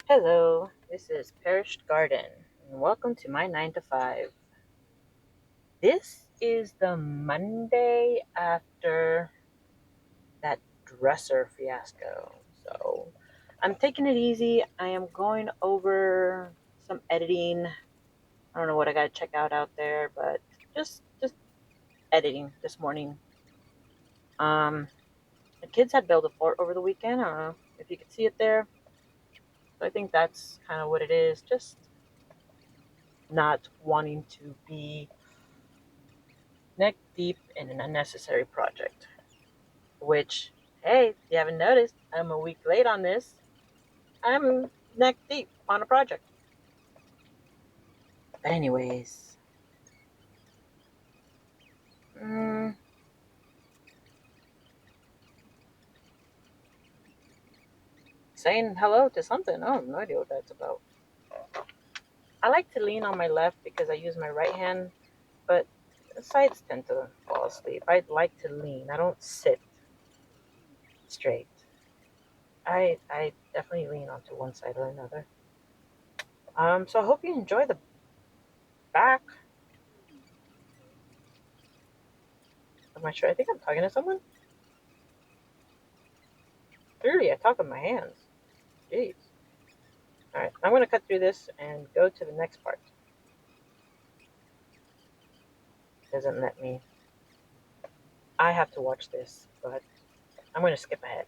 Hello, this is Perished Garden, and welcome to my 9 to 5. This is the Monday after that dresser fiasco, so I'm taking it easy. I am going over some editing. I don't know what I gotta check out there, but just editing this morning. Um, the kids had built a fort over the weekend. I don't know if you could see it there. So I think that's kind of what it is. Just not wanting to be neck deep in an unnecessary project. Which, hey, if you haven't noticed, I'm a week late on this. I'm neck deep on a project. But, anyways, mm, saying hello to something. I have no idea what that's about. I like to lean on my left because I use my right hand, but the sides tend to fall asleep. I'd like to lean. I don't sit straight. I definitely lean onto one side or another. So I hope you enjoy the back. I'm not sure. I think I'm talking to someone. Clearly, I talk with my hands. Jeez. All right, I'm going to cut through this and go to the next part. It doesn't let me. I have to watch this, but I'm going to skip ahead.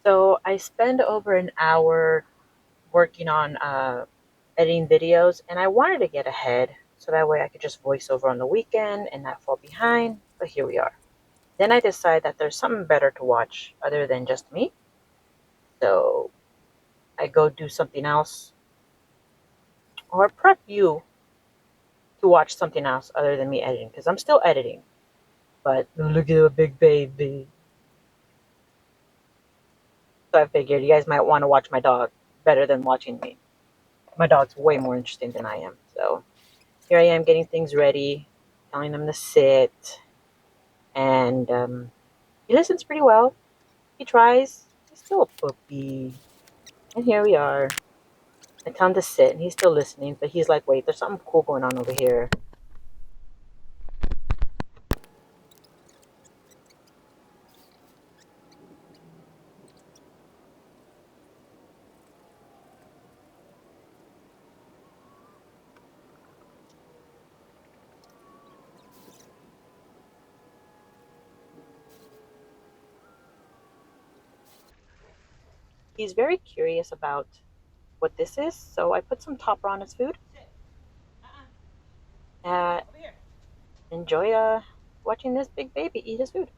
So I spend over an hour working on editing videos, and I wanted to get ahead so that way I could just voice over on the weekend and not fall behind. But here we are. Then I decide that there's something better to watch other than just me. So I go do something else or prep you to watch something else other than me editing because I'm still editing. But look at the big baby. So I figured you guys might want to watch my dog better than watching me. My dog's way more interesting than I am. So here I am getting things ready, telling him to sit, and he listens pretty well. He tries. He's still a puppy. And here we are. I tell him to sit, and he's still listening, but he's like, wait, there's something cool going on over here. He's very curious about what this is, so I put some topper on his food. Uh, enjoy watching this big baby eat his food.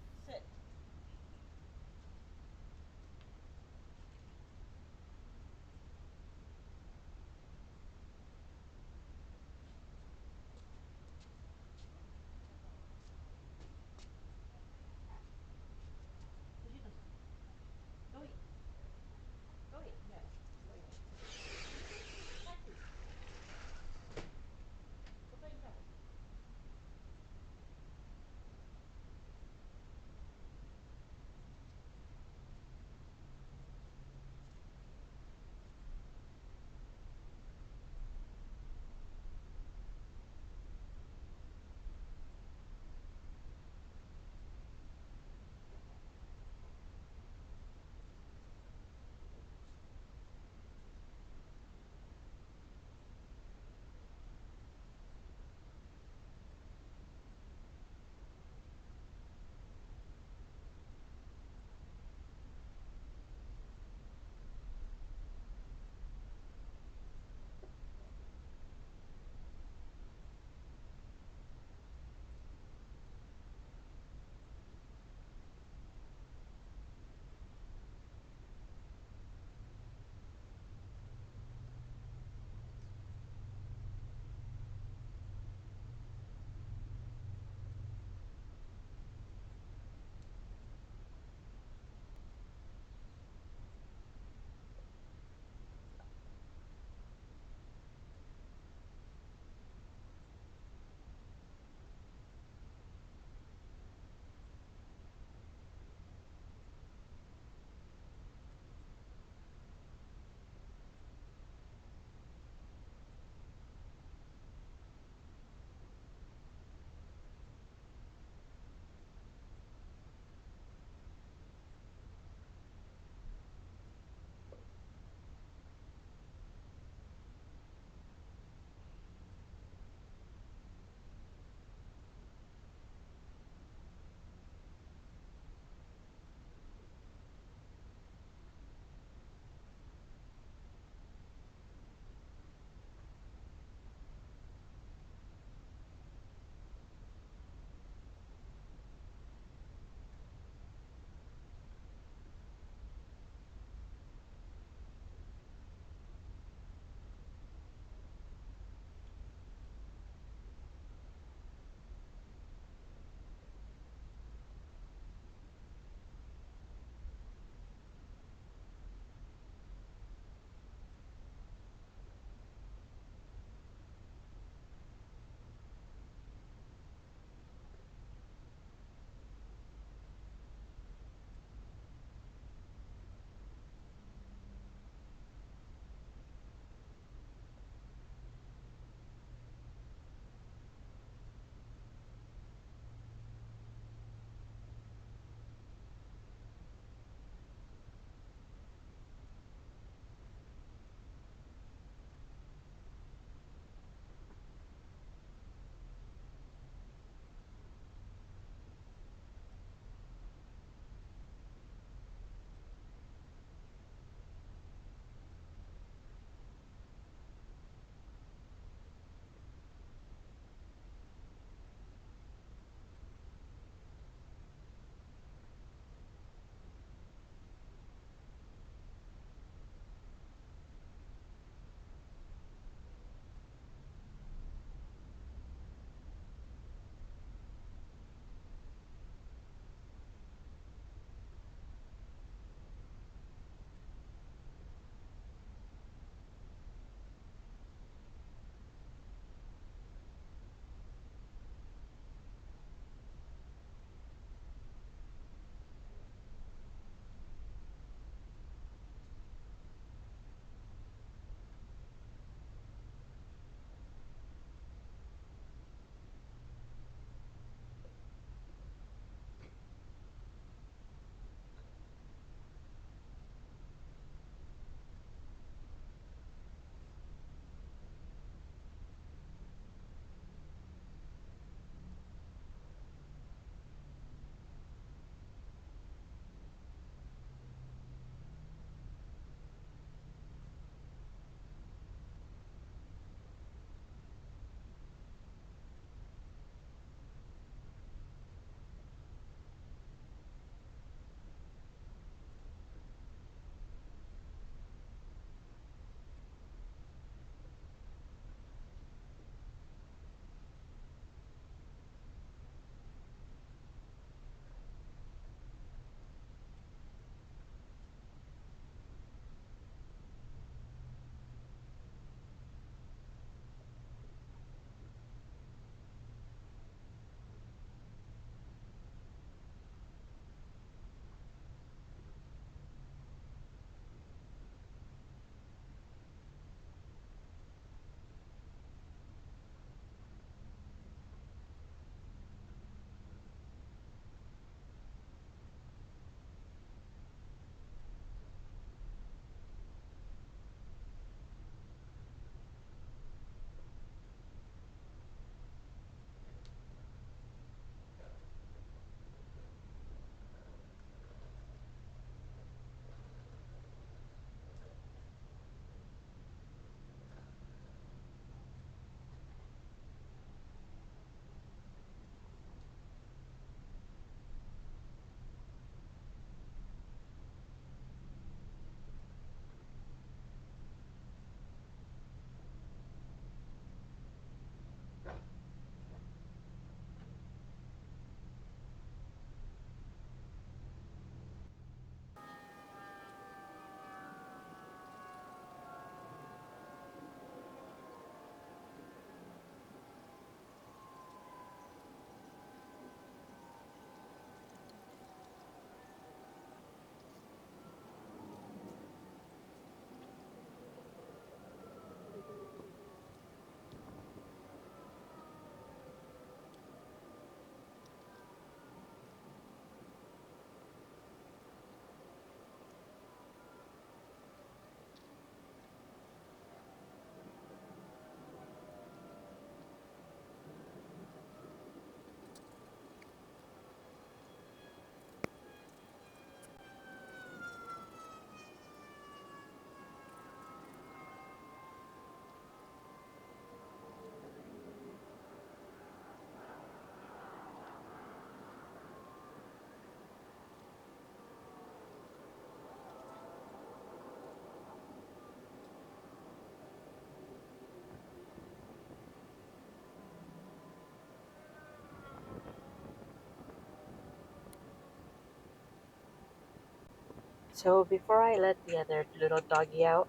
So before I let the other little doggy out,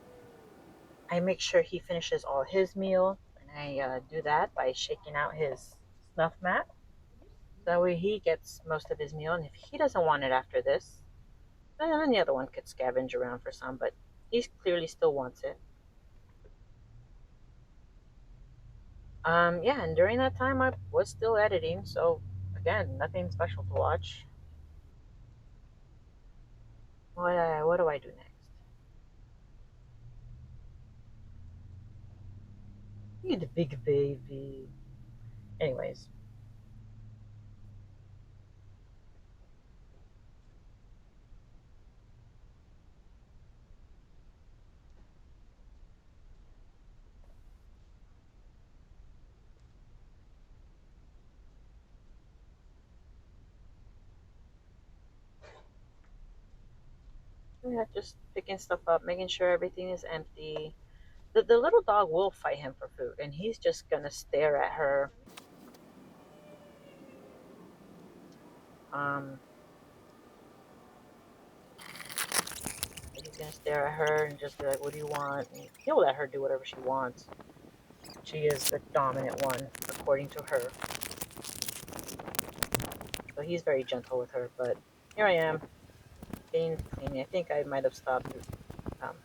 I make sure he finishes all his meal, and I do that by shaking out his snuff mat. That way he gets most of his meal, and if he doesn't want it after this, then the other one could scavenge around for some, but he clearly still wants it. Yeah, and during that time I was still editing, so again, nothing special to watch. What do I do next? You the big baby. Anyways, yeah, just picking stuff up, making sure everything is empty. The little dog will fight him for food, and he's just gonna stare at her. Um, he's gonna stare at her and just be like, "What do you want?" And he'll let her do whatever she wants. She is the dominant one, according to her. So he's very gentle with her. But here I am, getting cleaning. I think I might have stopped um,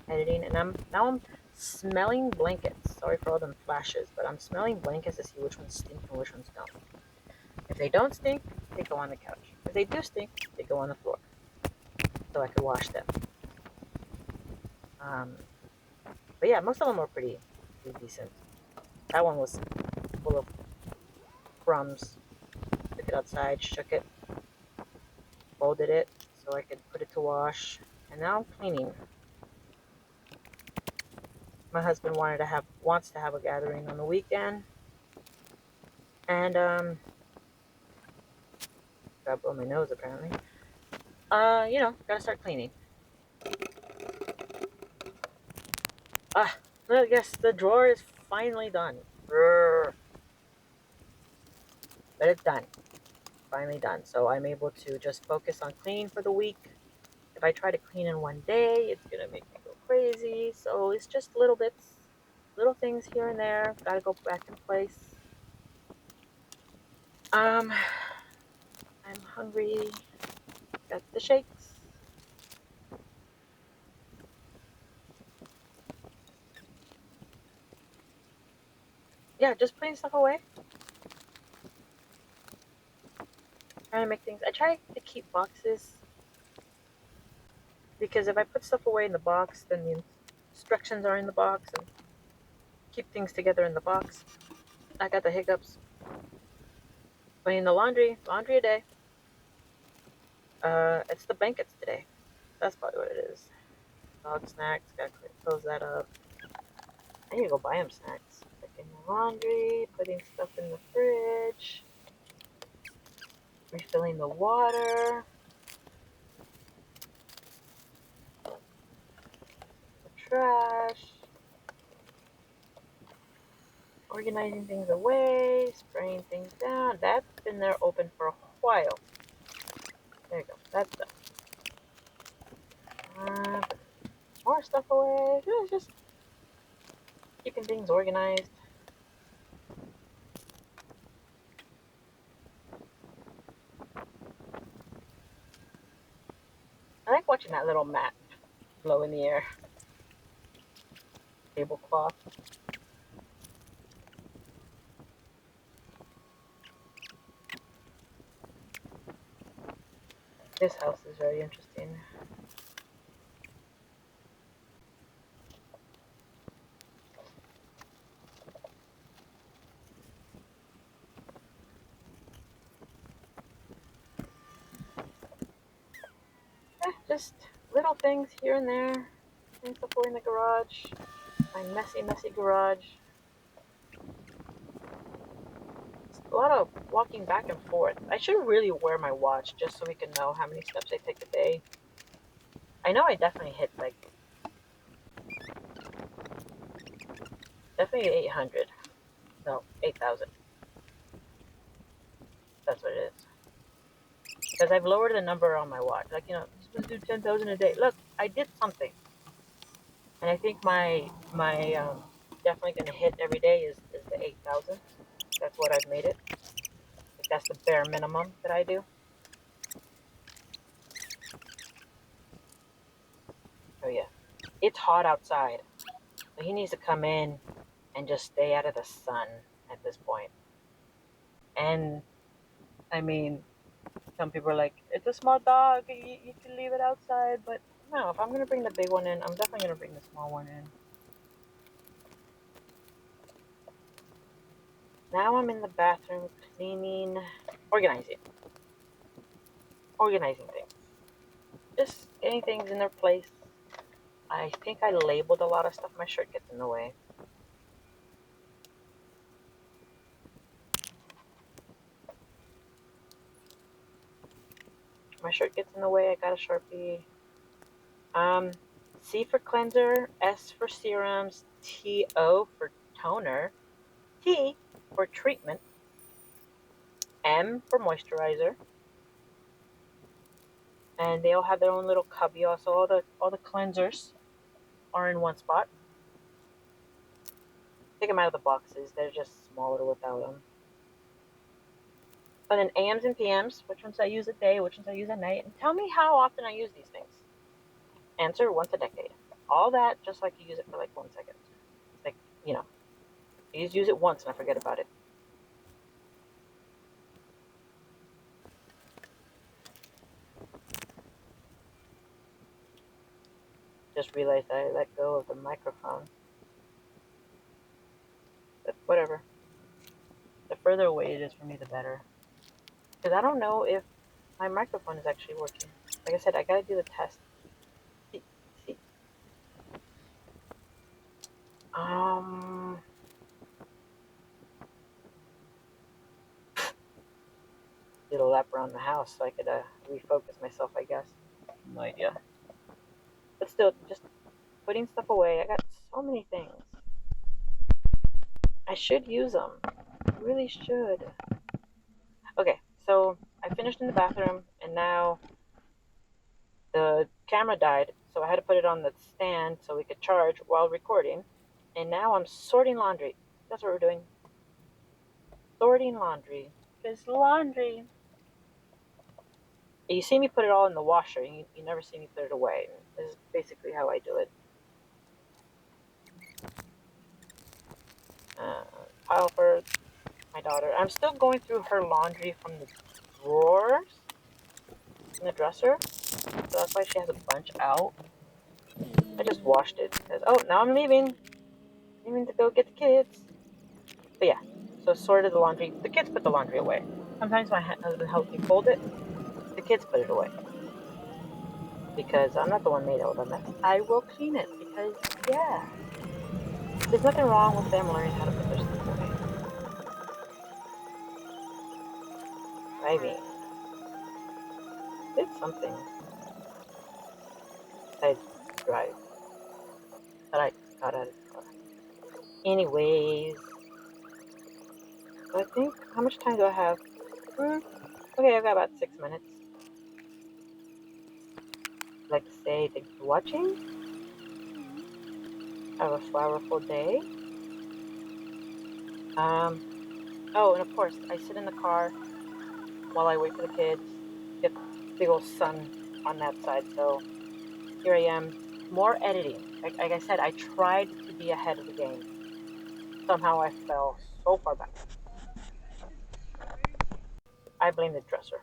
editing, and I'm smelling blankets. Sorry for all them flashes, but I'm smelling blankets to see which ones stink and which ones don't. If they don't stink, they go on the couch. If they do stink, they go on the floor, so I could wash them. Um, but yeah, most of them are pretty decent. That one was full of crumbs. Took it outside, shook it, folded it so I could put it to wash, and now I'm cleaning. My husband wants to have a gathering on the weekend, and gotta blow my nose apparently. Gotta start cleaning. Ah, I guess the drawer is finally done. But it's done. Finally done. So I'm able to just focus on cleaning for the week. If I try to clean in one day, it's gonna make me go crazy. So it's just little bits, little things here and there. Gotta go back in place. Um, I'm hungry. Got the shakes. Yeah, just putting stuff away. Trying to make things. I try to keep boxes because if I put stuff away in the box, then the instructions are in the box and keep things together in the box. I got the hiccups. Putting the laundry a day. It's the blankets today. That's probably what it is. Dog snacks. Gotta close that up. I need to go buy him snacks. Picking the laundry, putting stuff in the fridge, refilling the water, the trash, organizing things away, spraying things down. That's been there open for a while. There you go. That's done. Uh, more stuff away. Yeah, just keeping things organized. I like watching that little mat blow in the air. Tablecloth. This house is very interesting. Just little things here and there. Things up in the garage. My messy garage. A lot of walking back and forth. I should really wear my watch just so we can know how many steps I take a day. I know I definitely hit like definitely 800. No, 8,000. That's what it is. Because I've lowered the number on my watch. Like, supposed to do 10,000 a day. Look, I did something, and I think my definitely gonna hit every day is the 8,000. That's what I've made it. Like that's the bare minimum that I do. So yeah, it's hot outside, so he needs to come in and just stay out of the sun at this point. And I mean, some people are like, it's a small dog, you can leave it outside, but no, if I'm gonna bring the big one in, I'm definitely gonna bring the small one in. Now I'm in the bathroom cleaning, organizing, organizing things. Just getting things in their place. I think I labeled a lot of stuff. My shirt gets in the way. My shirt gets in the way. I got a Sharpie. Um, C for cleanser, S for serums, TO for toner, T for treatment, M for moisturizer, and they all have their own little cubby. Also, all the cleansers are in one spot. Take them out of the boxes; they're just smaller without them. And then AMs and PMs, which ones I use a day, which ones I use at night, and tell me how often I use these things. Answer: once a decade. All that just like you use it for like 1 second. It's like, you know, you just use it once and I forget about it. Just realized I let go of the microphone. But whatever. The further away it is from me, the better. Because I don't know if my microphone is actually working. Like I said, I gotta do the test. See, see. Um, did a lap around the house so I could refocus myself, I guess. No idea. But still, just putting stuff away. I got so many things. I should use them. I really should. Okay, so I finished in the bathroom, and now the camera died, so I had to put it on the stand so we could charge while recording. And now I'm sorting laundry. That's what we're doing. Sorting laundry. Because laundry. You see me put it all in the washer, and you never see me put it away. This is basically how I do it. Uh, Pile for my daughter. I'm still going through her laundry from the drawers in the dresser. So that's why she has a bunch out. I just washed it because, oh, now I'm leaving. Leaving to go get the kids. But yeah, so sorted the laundry. The kids put the laundry away. Sometimes my husband helps me fold it. The kids put it away. Because I'm not the one made all the mess. I will clean it because, yeah, there's nothing wrong with them learning how to put their stuff away. Driving. Did something besides drive that I got out of the car. Anyways, so I think, how much time do I have? Okay, I've got about 6 minutes. I'd like to say thanks for watching. Have a flowerful day. Oh, and of course, I sit in the car while I wait for the kids. Get big old sun on that side, so here I am. More editing. Like I said, I tried to be ahead of the game. Somehow I fell so far back. I blame the dresser.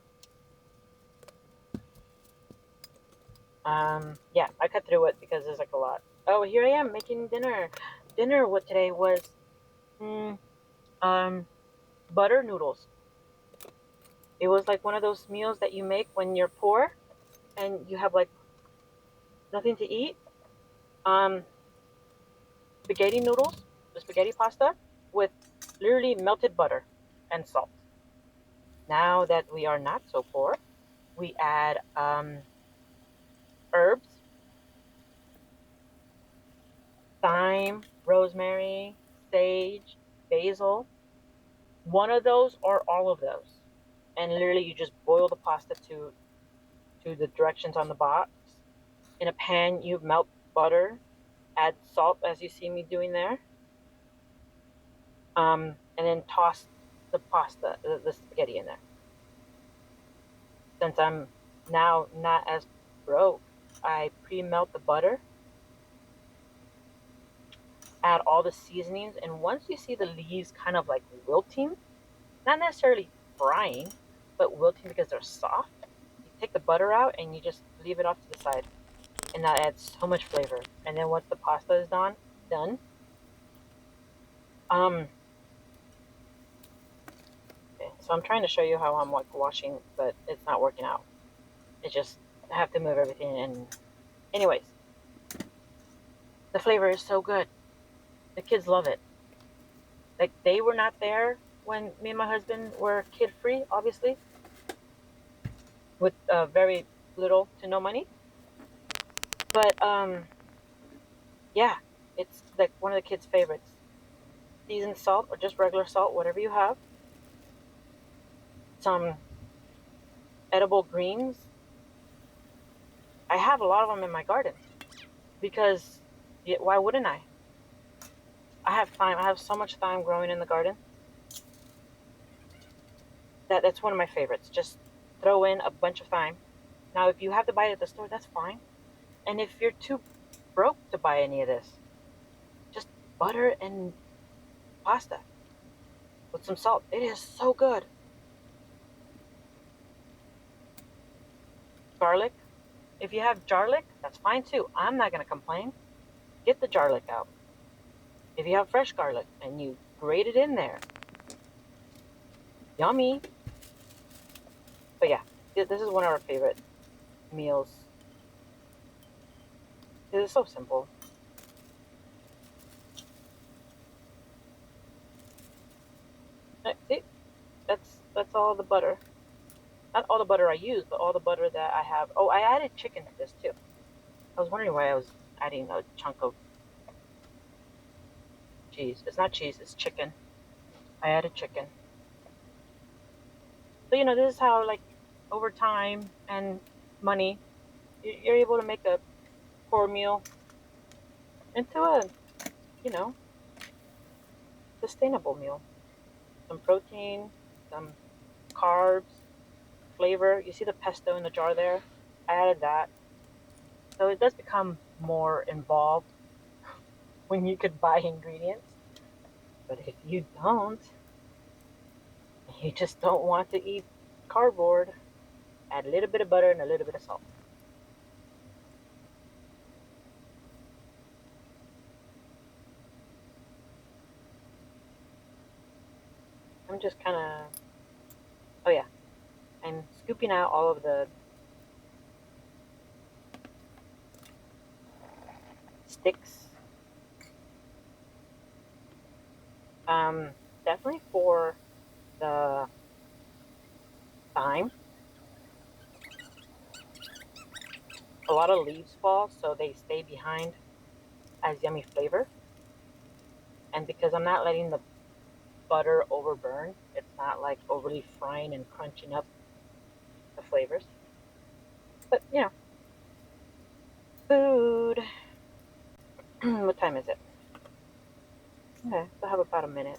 Yeah, I cut through it because there's like a lot. Oh, here I am making dinner. Dinner what today was, mm, um, butter noodles. It was like one of those meals that you make when you're poor and you have like nothing to eat. Um, Spaghetti noodles, the spaghetti pasta with literally melted butter and salt. Now that we are not so poor, we add herbs, thyme, rosemary, sage, basil. One of those or all of those, and literally you just boil the pasta to to the directions on the box. In a pan, you melt butter, add salt as you see me doing there, and then toss the pasta, the spaghetti in there. Since I'm now not as broke, I pre-melt the butter, add all the seasonings, and once you see the leaves kind of like wilting, not necessarily frying, but wilting because they're soft, you take the butter out and you just leave it off to the side. And that adds so much flavor. And then once the pasta is done, um, okay, so I'm trying to show you how I'm like washing, but it's not working out. It's just I have to move everything. And anyways, the flavor is so good. The kids love it. Like they were not there when me and my husband were kid free, obviously, with very little to no money. But yeah, it's like one of the kids' favorites. Seasoned salt or just regular salt, whatever you have. Some edible greens. I have a lot of them in my garden because why wouldn't I? I have thyme. I have so much thyme growing in the garden. That's one of my favorites. Just throw in a bunch of thyme. Now, if you have to buy it at the store, that's fine. And if you're too broke to buy any of this, just butter and pasta with some salt. It is so good. Garlic. If you have garlic, that's fine too. I'm not going to complain. Get the garlic out. If you have fresh garlic and you grate it in there, yummy. But yeah, this is one of our favorite meals. It is so simple. See, that's all the butter. Not all the butter I use, but all the butter that I have. Oh, I added chicken to this too. I was wondering why I was adding a chunk of cheese. It's not cheese, it's chicken. I added chicken. So, this is how, like, over time and money, you're able to make a core meal into a, you know, sustainable meal. Some protein, some carbs, flavor. You see the pesto in the jar there? I added that. So it does become more involved when you could buy ingredients. But if you don't, you just don't want to eat cardboard, add a little bit of butter and a little bit of salt. I'm just kind of, oh yeah, I'm scooping out all of the sticks. Um, Definitely for the thyme. A lot of leaves fall, so they stay behind as yummy flavor. And because I'm not letting the butter overburn, it's not like overly frying and crunching up the flavors. But food. What time is it? Okay, so I have about a minute.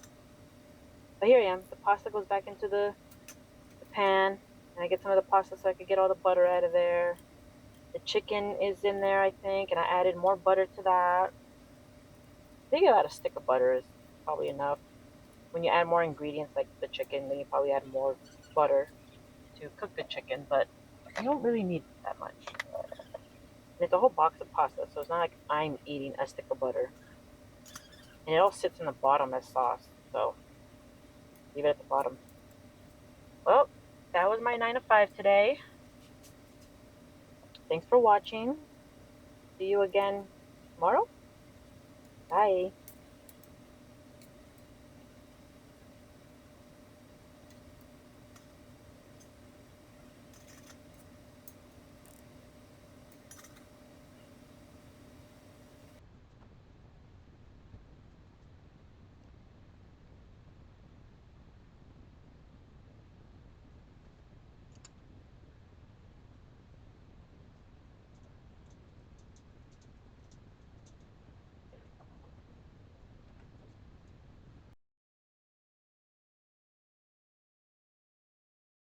But here I am. The pasta goes back into the pan, and I get some of the pasta so I could get all the butter out of there. The chicken is in there, I think, and I added more butter to that. I think about a stick of butter is probably enough. When you add more ingredients like the chicken, then you probably add more butter to cook the chicken, but you don't really need that much. And it's a whole box of pasta, so it's not like I'm eating a stick of butter. And it all sits in the bottom as sauce, so leave it at the bottom. Well, that was my 9 to 5 today. Thanks for watching. See you again tomorrow. Bye.